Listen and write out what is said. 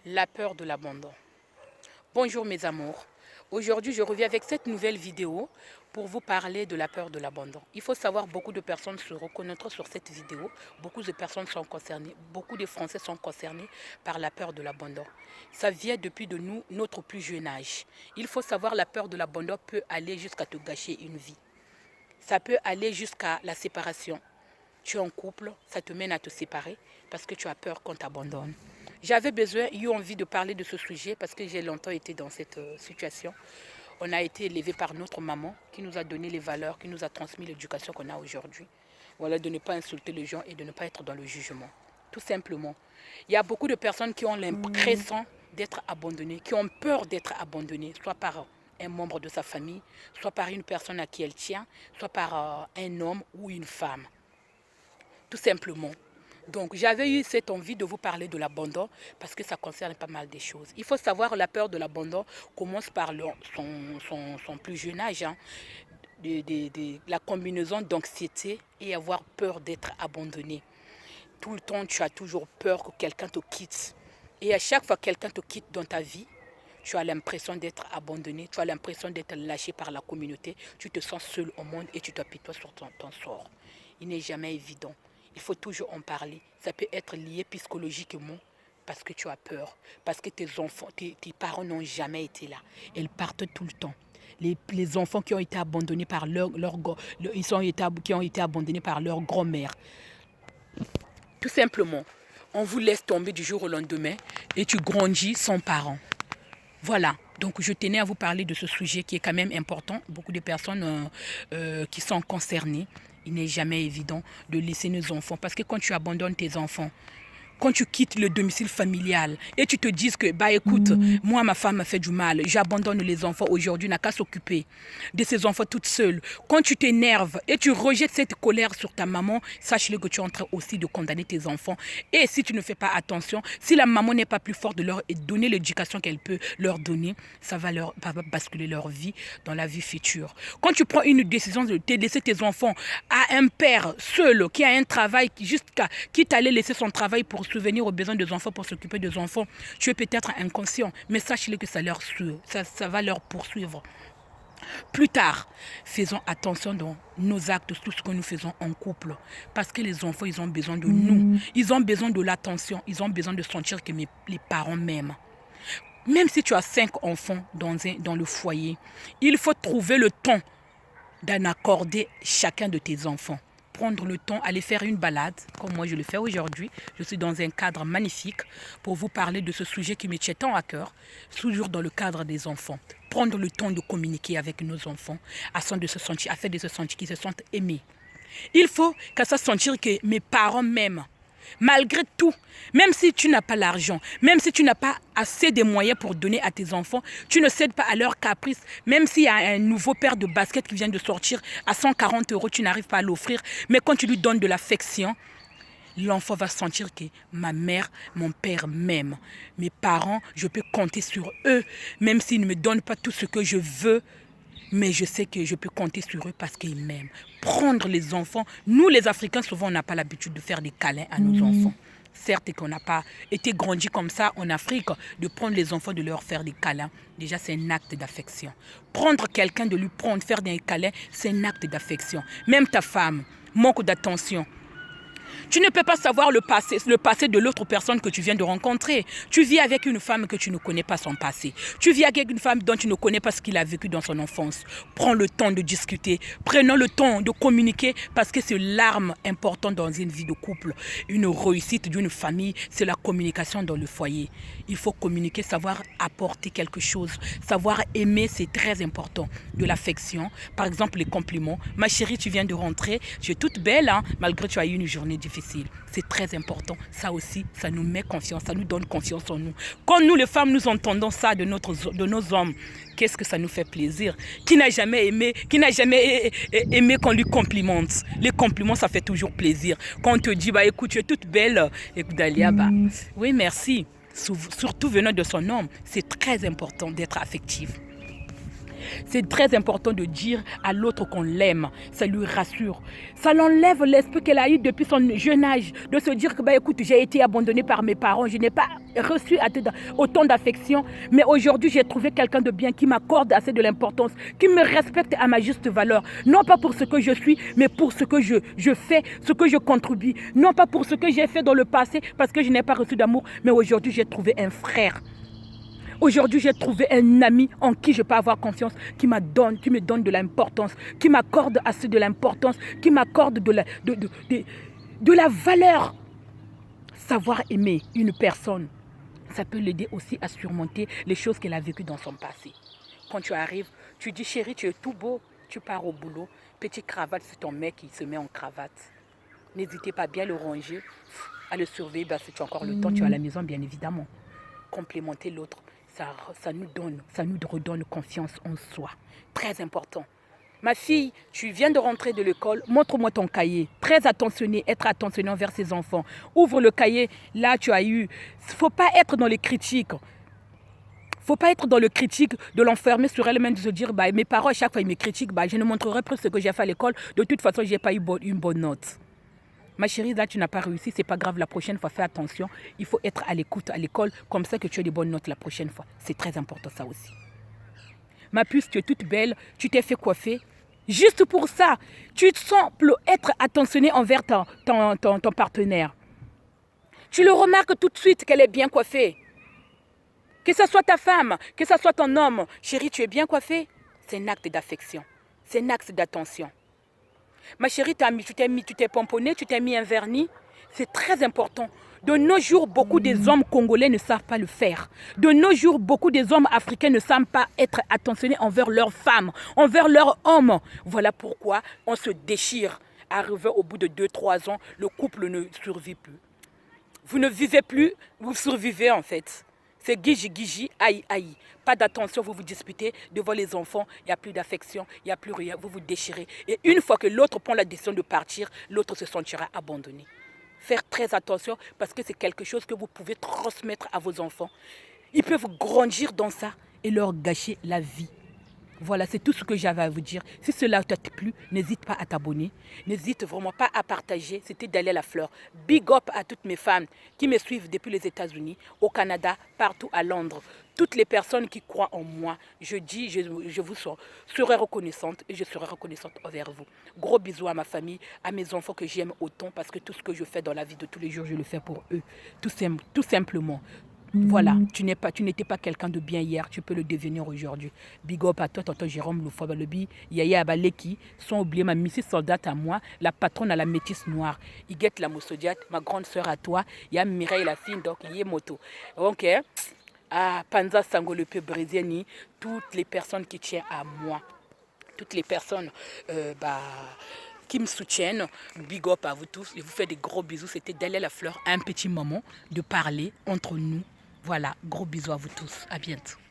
La peur de l'abandon. Bonjour mes amours. Aujourd'hui, je reviens avec cette nouvelle vidéo pour vous parler de la peur de l'abandon. Il faut savoir, beaucoup de personnes se reconnaîtront sur cette vidéo. Beaucoup de personnes sont concernées, beaucoup de Français sont concernés par la peur de l'abandon. Ça vient depuis de nous, notre plus jeune âge. Il faut savoir, la peur de l'abandon peut aller jusqu'à te gâcher une vie. Ça peut aller jusqu'à la séparation. Tu es en couple, ça te mène à te séparer parce que tu as peur qu'on t'abandonne. J'avais eu envie de parler de ce sujet parce que j'ai longtemps été dans cette situation. On a été élevé par notre maman qui nous a donné les valeurs, qui nous a transmis l'éducation qu'on a aujourd'hui. Voilà, de ne pas insulter les gens et de ne pas être dans le jugement. Tout simplement. Il y a beaucoup de personnes qui ont l'impression d'être abandonnées, qui ont peur d'être abandonnées, soit par un membre de sa famille, soit par une personne à qui elle tient, soit par un homme ou une femme. Tout simplement. Donc, j'avais eu cette envie de vous parler de l'abandon parce que ça concerne pas mal de choses. Il faut savoir, la peur de l'abandon commence par son plus jeune âge. La combinaison d'anxiété et avoir peur d'être abandonné. Tout le temps, tu as toujours peur que quelqu'un te quitte. Et à chaque fois que quelqu'un te quitte dans ta vie, tu as l'impression d'être abandonné, tu as l'impression d'être lâché par la communauté, tu te sens seul au monde et tu t'apitoies sur ton sort. Il n'est jamais évident. Il faut toujours en parler. Ça peut être lié psychologiquement parce que tu as peur, parce que tes enfants, tes parents n'ont jamais été là. Ils partent tout le temps. Les enfants qui ont été abandonnés par qui ont été abandonnés par leur grand-mère. Tout simplement, on vous laisse tomber du jour au lendemain et tu grandis sans parents. Voilà, donc je tenais à vous parler de ce sujet qui est quand même important. Beaucoup de personnes qui sont concernées. Il n'est jamais évident de laisser nos enfants. Parce que quand tu abandonnes tes enfants, quand tu quittes le domicile familial et tu te dis que, écoute, moi, ma femme m'a fait du mal, j'abandonne les enfants aujourd'hui, n'a qu'à s'occuper de ses enfants toute seule. Quand tu t'énerves et tu rejettes cette colère sur ta maman, sache-le que tu es en train aussi de condamner tes enfants. Et si tu ne fais pas attention, si la maman n'est pas plus forte de leur donner l'éducation qu'elle peut leur donner, ça va basculer leur vie dans la vie future. Quand tu prends une décision de te laisser tes enfants à un père seul qui a un travail, qui t'allait laisser son travail pour subvenir aux besoins des enfants, pour s'occuper des enfants, tu es peut-être inconscient, mais sache-le que ça va leur poursuivre. Plus tard, faisons attention dans nos actes, tout ce que nous faisons en couple. Parce que les enfants, ils ont besoin de nous. Ils ont besoin de l'attention. Ils ont besoin de sentir que les parents m'aiment. Même si tu as 5 enfants dans le foyer, il faut trouver le temps d'en accorder chacun de tes enfants. Prendre le temps, aller faire une balade, comme moi je le fais aujourd'hui. Je suis dans un cadre magnifique pour vous parler de ce sujet qui me tient tant à cœur, toujours dans le cadre des enfants. Prendre le temps de communiquer avec nos enfants afin de se sentir qu'ils se sentent aimés. Il faut qu'à ça sentir que mes parents m'aiment. Malgré tout, même si tu n'as pas l'argent, même si tu n'as pas assez de moyens pour donner à tes enfants, tu ne cèdes pas à leurs caprices. Même s'il y a un nouveau paire de baskets qui vient de sortir à 140 €, tu n'arrives pas à l'offrir. Mais quand tu lui donnes de l'affection, l'enfant va sentir que ma mère, mon père m'aiment. Mes parents, je peux compter sur eux, même s'ils ne me donnent pas tout ce que je veux. Mais je sais que je peux compter sur eux parce qu'ils m'aiment. Prendre les enfants. Nous, les Africains, souvent, on n'a pas l'habitude de faire des câlins à nos enfants. Certes qu'on n'a pas été grandi comme ça en Afrique, de prendre les enfants, de leur faire des câlins. Déjà, c'est un acte d'affection. Prendre quelqu'un, de lui faire des câlins, c'est un acte d'affection. Même ta femme, manque d'attention. Tu ne peux pas savoir le passé de l'autre personne que tu viens de rencontrer. Tu vis avec une femme que tu ne connais pas son passé. Tu vis avec une femme dont tu ne connais pas ce qu'il a vécu dans son enfance. Prends le temps de discuter. Prenons le temps de communiquer parce que c'est l'arme importante dans une vie de couple. Une réussite d'une famille, c'est la communication dans le foyer. Il faut communiquer, savoir apporter quelque chose. Savoir aimer, c'est très important. De l'affection, par exemple les compliments. Ma chérie, tu viens de rentrer. Tu es toute belle, hein, malgré que tu as eu une journée difficile. C'est très important. Ça aussi, ça nous met confiance, ça nous donne confiance en nous. Quand nous, les femmes, nous entendons ça de nos hommes, qu'est-ce que ça nous fait plaisir? Qui n'a jamais aimé qu'on lui complimente? Les compliments, ça fait toujours plaisir. Quand on te dit, écoute, tu es toute belle, écoute Dalia, oui, merci. Surtout venant de son homme, c'est très important d'être affective. C'est très important de dire à l'autre qu'on l'aime. Ça lui rassure. Ça l'enlève l'esprit qu'elle a eu depuis son jeune âge. De se dire que, bah, écoute, j'ai été abandonnée par mes parents. Je n'ai pas reçu autant d'affection. Mais aujourd'hui, j'ai trouvé quelqu'un de bien qui m'accorde assez de l'importance, qui me respecte à ma juste valeur. Non pas pour ce que je suis, mais pour ce que je fais, ce que je contribue. Non pas pour ce que j'ai fait dans le passé, parce que je n'ai pas reçu d'amour. Mais aujourd'hui, j'ai trouvé un frère. Aujourd'hui, j'ai trouvé un ami en qui je peux avoir confiance, qui me donne de l'importance, qui m'accorde assez de l'importance, qui m'accorde de la valeur. Savoir aimer une personne, ça peut l'aider aussi à surmonter les choses qu'elle a vécues dans son passé. Quand tu arrives, tu dis chérie, tu es tout beau, tu pars au boulot, petite cravate, c'est ton mec qui se met en cravate. N'hésitez pas à bien le ranger, à le surveiller, bah, si tu as encore le temps, tu es à la maison bien évidemment. Complémenter l'autre. Ça nous redonne confiance en soi. Très important. Ma fille, tu viens de rentrer de l'école, montre-moi ton cahier. Très attentionné, être attentionné envers ses enfants. Ouvre le cahier, là tu as eu. Il ne faut pas être dans les critiques. Il ne faut pas être dans le critique de l'enfermer sur elle-même, de se dire, bah, mes parents, à chaque fois, ils me critiquent, bah, je ne montrerai plus ce que j'ai fait à l'école. De toute façon, je n'ai pas eu une bonne note. Ma chérie, là, tu n'as pas réussi, c'est pas grave, la prochaine fois, fais attention. Il faut être à l'écoute à l'école, comme ça que tu as des bonnes notes la prochaine fois. C'est très important, ça aussi. Ma puce, tu es toute belle, tu t'es fait coiffer. Juste pour ça, tu sembles être attentionné envers ton partenaire. Tu le remarques tout de suite qu'elle est bien coiffée. Que ce soit ta femme, que ce soit ton homme. Chérie, tu es bien coiffée. C'est un acte d'affection. C'est un acte d'attention. Ma chérie, tu t'es pomponné, tu t'es mis un vernis. C'est très important. De nos jours, beaucoup des hommes congolais ne savent pas le faire. De nos jours, beaucoup des hommes africains ne savent pas être attentionnés envers leurs femmes, envers leurs hommes. Voilà pourquoi on se déchire. Arrivé au bout de 2-3 ans, le couple ne survit plus. Vous ne vivez plus, vous survivez en fait. C'est guiji, aïe, aïe. Pas d'attention, vous vous disputez devant les enfants, il n'y a plus d'affection, il n'y a plus rien, vous vous déchirez. Et une fois que l'autre prend la décision de partir, l'autre se sentira abandonné. Faire très attention parce que c'est quelque chose que vous pouvez transmettre à vos enfants. Ils peuvent grandir dans ça et leur gâcher la vie. Voilà, c'est tout ce que j'avais à vous dire. Si cela t'a plu, n'hésite pas à t'abonner. N'hésite vraiment pas à partager. C'était Dalia La Fleur. Big up à toutes mes femmes qui me suivent depuis les États-Unis, au Canada, partout à Londres. Toutes les personnes qui croient en moi, je vous serai reconnaissante et je serai reconnaissante envers vous. Gros bisous à ma famille, à mes enfants que j'aime autant parce que tout ce que je fais dans la vie de tous les jours, je le fais pour eux. Tout simplement. Voilà, tu n'étais pas quelqu'un de bien hier, tu peux le devenir aujourd'hui. Big up à toi, tonton Jérôme Loufabalobi, Yaya Abaleki, sans oublier ma Mrs. Soldate à moi, la patronne à la métisse noire. Iguette la Moussodiate, ma grande sœur à toi, il y a Mireille la fille, donc il y a Moto. Ok, Panza Sango le peu brésilien, toutes les personnes qui tiennent à moi, toutes les personnes, qui me soutiennent. Big up à vous tous. Je vous fais des gros bisous. C'était Dalia La Fleur, un petit moment de parler entre nous. Voilà, gros bisous à vous tous. À bientôt.